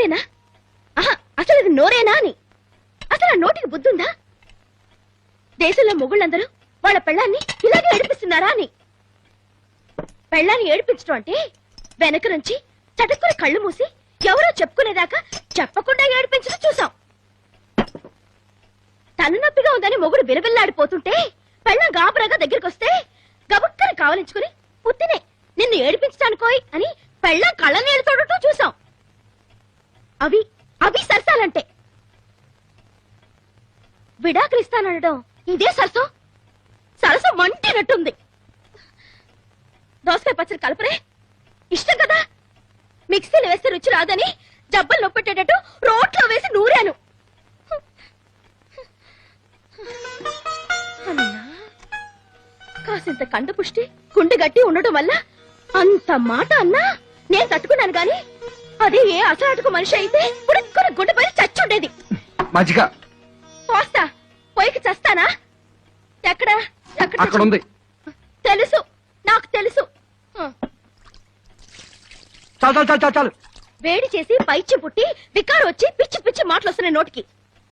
నోరేనా? ఆహా, అసలు ఇది నోరేనా అని. అసలు ఆ నోటికి బుద్ధుందా? దేశంలో మొగుళ్ళందరూ వాళ్ళ పెళ్ళాన్ని ఇలాగే ఏడిపిస్తున్నారా అని. పెళ్ళాన్ని ఏడిపించడం అంటే వెనక నుంచి చటుక్కుని కళ్ళు మూసి ఎవరో చెప్పుకునేదాకా చెప్పకుండా ఏడిపించడం చూసాం. తలనొప్పిగా ఉందని మొగుడు బిలబిల్లాడిపోతుంటే పెళ్ళం గాబరాగా దగ్గరికి వస్తే గబుక్కని కావలించుకుని పుత్తినే నిన్ను ఏడిపించడానికోయ్ అని పెళ్ళం కళ్ళ నీళ్ళు తోడటం చూసాం. అవి అవి సరసాలంటే. విడాకులు ఇస్తానడం ఇదే సరసం. సరసం మంటినట్టుంది. దోసకాయ పచ్చడి కలపరే ఇష్టం కదా. మిక్సీలో వేస్తే రుచి రాదని జబ్బలు నొప్పెట్టేటట్టు రోట్లో వేసి నూరాను. కాసింత కండ పుష్టి గుండె గట్టి ఉండటం వల్ల అంత మాట అన్నా నేను తట్టుకున్నాను గాని అదే ఏ అసలాటకు మనిషి అయితే పుడుక్కుని గుండెపై చచ్చుండేది. పోస్తా పోయికి చస్తానా? ఎక్కడ అక్కడ ఉంది. తెలుసు, నాకు తెలుసు. చాలు చాలు చాలు చాలు. వేడి చేసి పైచి పుట్టి వికారు వచ్చి పిచ్చి పిచ్చి మాటలు వస్తున్నాయి నోటికి.